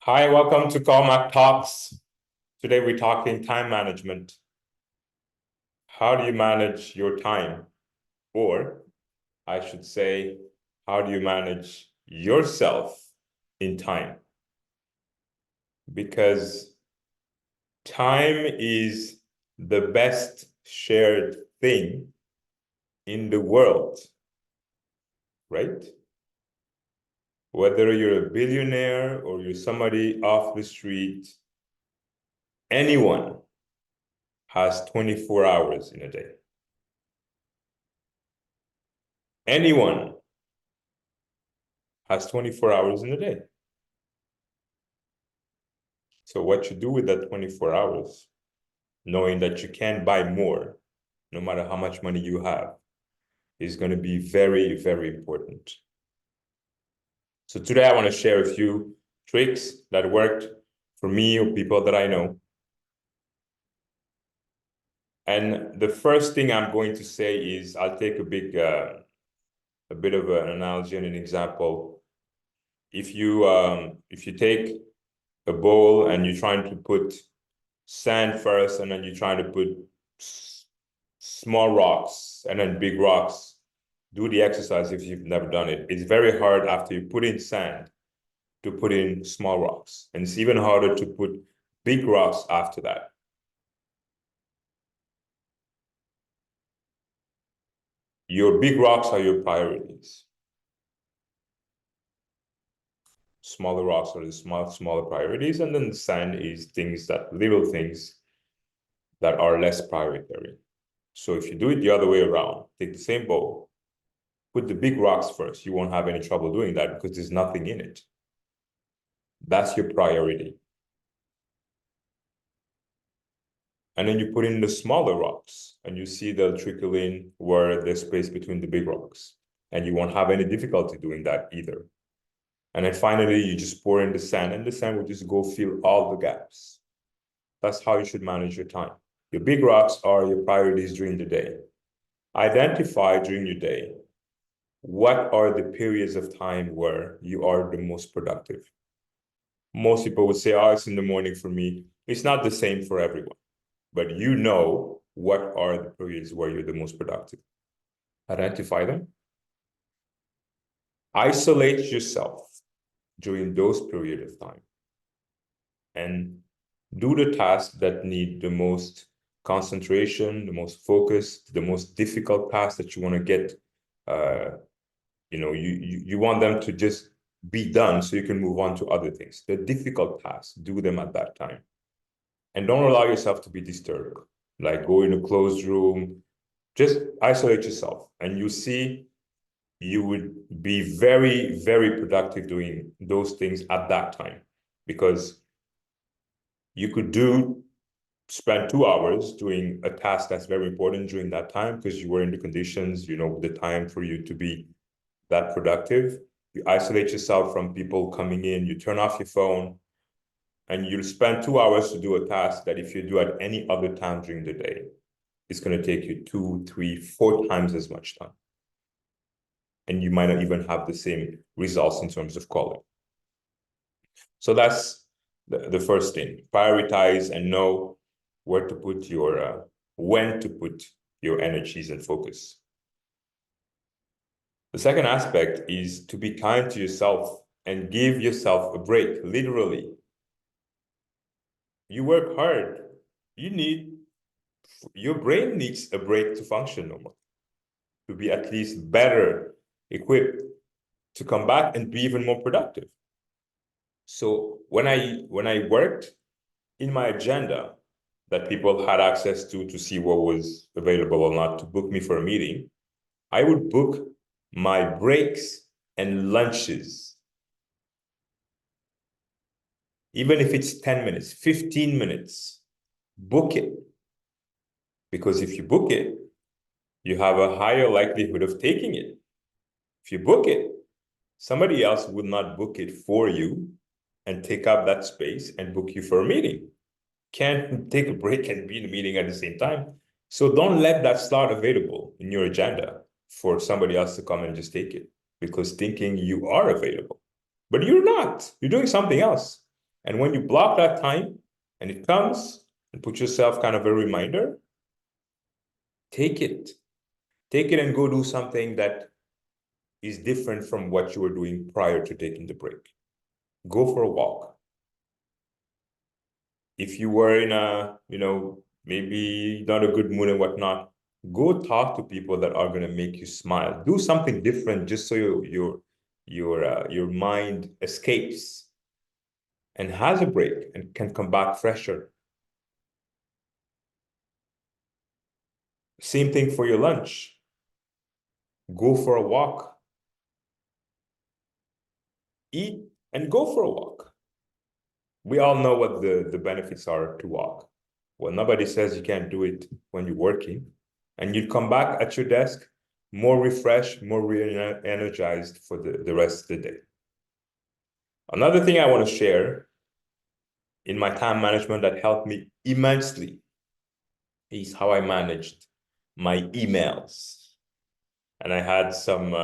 Hi, welcome to Cormac Talks. Today we're talking time management. How do you manage your time? Or I should say, how do you manage yourself in time? Because time is the best shared thing in the world, right? Whether you're a billionaire or you're somebody off the street, anyone has 24 hours in a day. Anyone has 24 hours in a day. So what you do with that 24 hours, knowing that you can buy more, no matter how much money you have, is going to be very, very important. So today I want to share a few tricks that worked for me or people that I know. And the first thing I'm going to say is I'll take a bit of an analogy and an example. If you take a bowl and you're trying to put sand first, and then you're trying to put small rocks and then big rocks, do the exercise if you've never done it. It's very hard after you put in sand to put in small rocks. And it's even harder to put big rocks after that. Your big rocks are your priorities. Smaller rocks are the smaller priorities, and then the sand is little things that are less priority. So if you do it the other way around, take the same bowl, put the big rocks first, you won't have any trouble doing that because there's nothing in it. That's your priority. And then you put in the smaller rocks and you see they'll trickle in where there's space between the big rocks. And you won't have any difficulty doing that either. And then finally, you just pour in the sand and the sand will just go fill all the gaps. That's how you should manage your time. Your big rocks are your priorities during the day. Identify during your day what are the periods of time where you are the most productive. Most people would say, oh, it's in the morning for me. It's not the same for everyone, but you know what are the periods where you're the most productive. Identify them. Isolate yourself during those periods of time and do the tasks that need the most concentration, the most focus, the most difficult tasks that you want to get. You want them to just be done so you can move on to other things. The difficult tasks, do them at that time. And don't allow yourself to be disturbed. Like go in a closed room, just isolate yourself. And you see, you would be very, very productive doing those things at that time. Because you could spend 2 hours doing a task that's very important during that time because you were in the conditions, the time for you to be that productive. You isolate yourself from people coming in, you turn off your phone, and you'll spend 2 hours to do a task that if you do at any other time during the day, it's going to take you 2, 3, 4 times as much time. And you might not even have the same results in terms of quality. So that's the first thing. Prioritize and know where to put when to put your energies and focus. The second aspect is to be kind to yourself and give yourself a break, literally. You work hard. Your brain needs a break to function normally, to be at least better equipped to come back and be even more productive. So when I worked in my agenda that people had access to see what was available or not to book me for a meeting, I would book my breaks and lunches. Even if it's 10 minutes, 15 minutes, book it. Because if you book it, you have a higher likelihood of taking it. If you book it, somebody else would not book it for you and take up that space and book you for a meeting. Can't take a break and be in a meeting at the same time. So don't let that slot available in your agenda for somebody else to come and just take it because thinking you are available, but you're not. You're doing something else. And when you block that time and it comes, and put yourself kind of a reminder, take it. Take it and go do something that is different from what you were doing prior to taking the break. Go for a walk. If you were in a, maybe not a good mood and whatnot, go talk to people that are going to make you smile. Do something different just so your mind escapes and has a break and can come back fresher. Same thing for your lunch. Go for a walk. Eat and go for a walk. We all know what the benefits are to walk. Well, nobody says you can't do it when you're working. And you come back at your desk more refreshed, more re-energized for the rest of the day. Another thing I want to share in my time management that helped me immensely is how I managed my emails. And I had some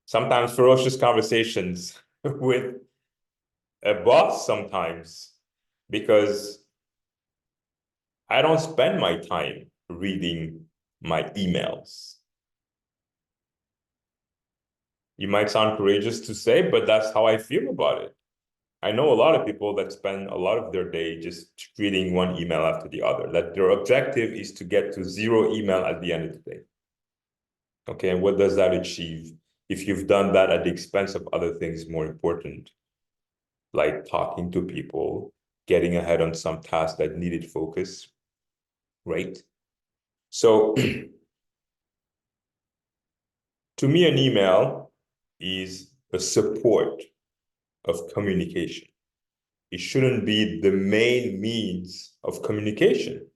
sometimes ferocious conversations with a boss sometimes, because I don't spend my time reading my emails. You might sound courageous to say, but that's how I feel about it. I know a lot of people that spend a lot of their day just reading one email after the other, that their objective is to get to 0 email at the end of the day. Okay, and what does that achieve if you've done that at the expense of other things more important, like talking to people, getting ahead on some tasks that needed focus, right? So to me, an email is a support of communication. It shouldn't be the main means of communication.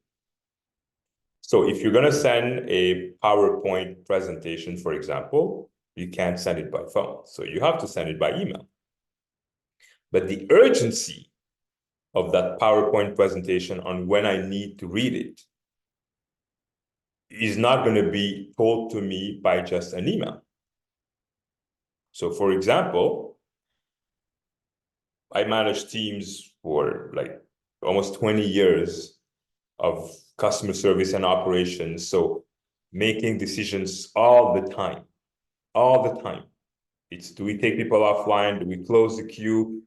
So if you're going to send a PowerPoint presentation, for example, you can't send it by phone. So you have to send it by email. But the urgency of that PowerPoint presentation on when I need to read it is not going to be told to me by just an email. So for example, I managed teams for like almost 20 years of customer service and operations. So making decisions all the time. It's, do we take people offline? Do we close the queue?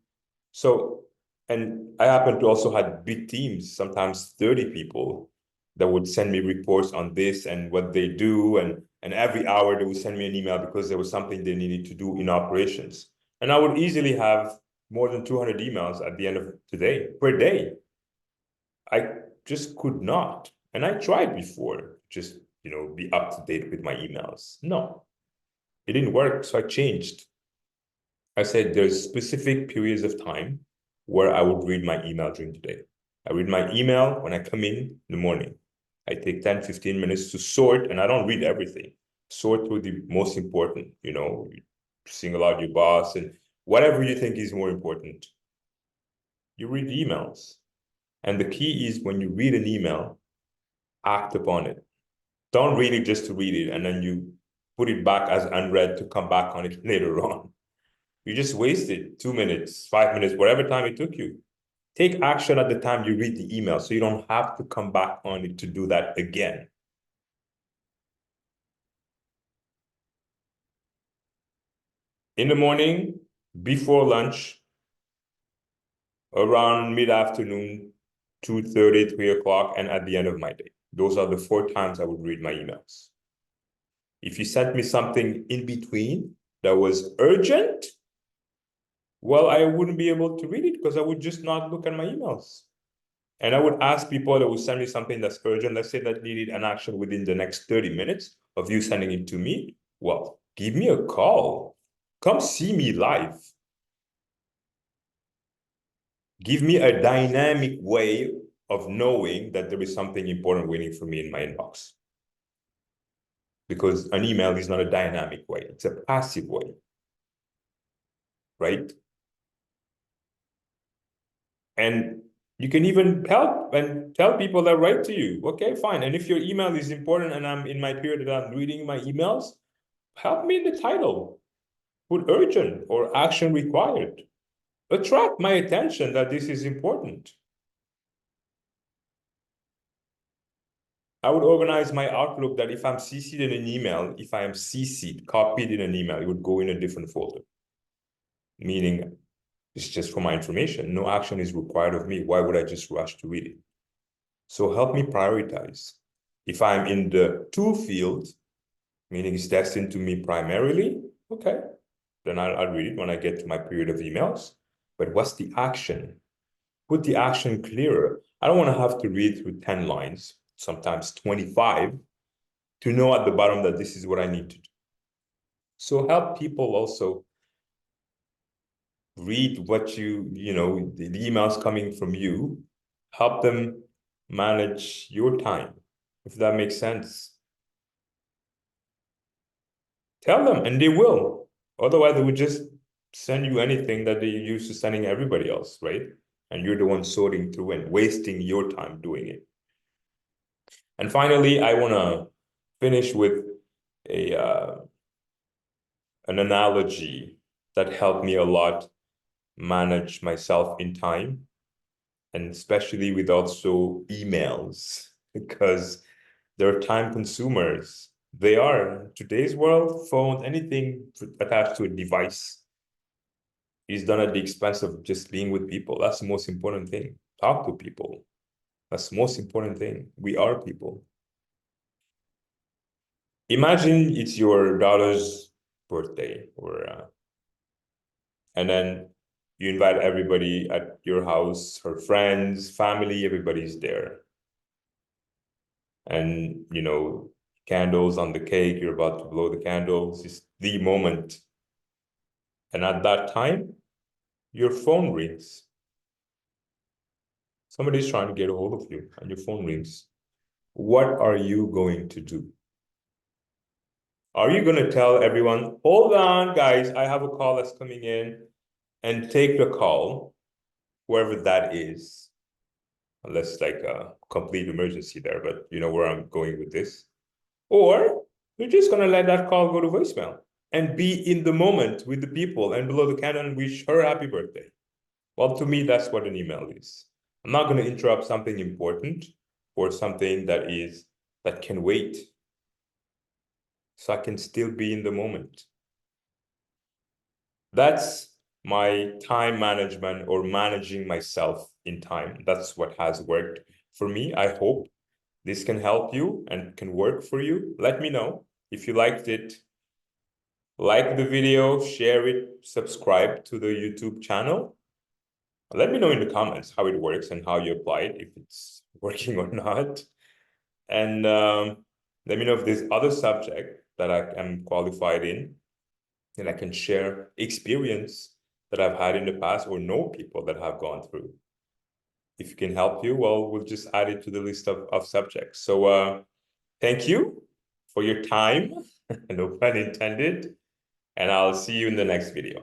So, and I happen to also have big teams, sometimes 30 people, that would send me reports on this and what they do. And every hour they would send me an email because there was something they needed to do in operations. And I would easily have more than 200 emails at the end of today, per day. I just could not. And I tried before, just, be up to date with my emails. No, it didn't work. So I changed. I said there's specific periods of time where I would read my email during the day. I read my email when I come in the morning. I take 10, 15 minutes to sort, and I don't read everything. Sort through the most important, single out your boss and whatever you think is more important. You read emails. And the key is when you read an email, act upon it. Don't read it just to read it, and then you put it back as unread to come back on it later on. You just wasted 2 minutes, 5 minutes, whatever time it took you. Take action at the time you read the email so you don't have to come back on it to do that again. In the morning, before lunch, around mid-afternoon, 2:30, 3 o'clock, and at the end of my day. Those are the 4 times I would read my emails. If you sent me something in between that was urgent, well, I wouldn't be able to read it because I would just not look at my emails. And I would ask people that would send me something that's urgent, let's say that needed an action within the next 30 minutes of you sending it to me. Well, give me a call. Come see me live. Give me a dynamic way of knowing that there is something important waiting for me in my inbox. Because an email is not a dynamic way, it's a passive way, right? And you can even help and tell people that write to you. Okay, fine. And if your email is important and I'm in my period that I'm reading my emails, help me in the title. Put urgent or action required. attract my attention that this is important. I would organize my Outlook that if I'm CC'd in an email, if I am CC'd, copied in an email, it would go in a different folder. Meaning, it's just for my information. No action is required of me. Why would I just rush to read it? So help me prioritize. If I'm in the to field, meaning it's destined to me primarily, okay, then I'll read it when I get to my period of emails. But what's the action? Put the action clearer. I don't want to have to read through 10 lines, sometimes 25, to know at the bottom that this is what I need to do. So help people also read what the emails coming from you, help them manage your time, if that makes sense. Tell them, and they will. Otherwise, they would just send you anything that they're used to sending everybody else, right? And you're the one sorting through and wasting your time doing it. And finally, I want to finish with an analogy that helped me a lot manage myself in time, and especially with also emails, because they're time consumers. They are. In today's world, phone, anything attached to a device is done at the expense of just being with people. That's the most important thing. Talk to people. That's the most important thing. We are people. Imagine it's your daughter's birthday, and then you invite everybody at your house, her friends, family, everybody's there. And, candles on the cake, you're about to blow the candles. It's the moment. And at that time, your phone rings. Somebody's trying to get a hold of you and your phone rings. What are you going to do? Are you going to tell everyone, hold on, guys, I have a call that's coming in, and take the call, whoever that is, unless it's like a complete emergency there, but you know where I'm going with this? Or you're just going to let that call go to voicemail and be in the moment with the people and blow the candle and wish her happy birthday. Well, to me, that's what an email is. I'm not going to interrupt something important or something that can wait. So I can still be in the moment. That's my time management, or managing myself in time. That's what has worked for me. I hope this can help you and can work for you. Let me know if you liked it. Like the video, share it, subscribe to the YouTube channel. Let me know in the comments how it works and how you apply it, if it's working or not. And let me know if there's other subject that I am qualified in, and I can share experience that I've had in the past or know people that have gone through. If it can help you, well, we'll just add it to the list of subjects. So thank you for your time, no pun intended, and I'll see you in the next video.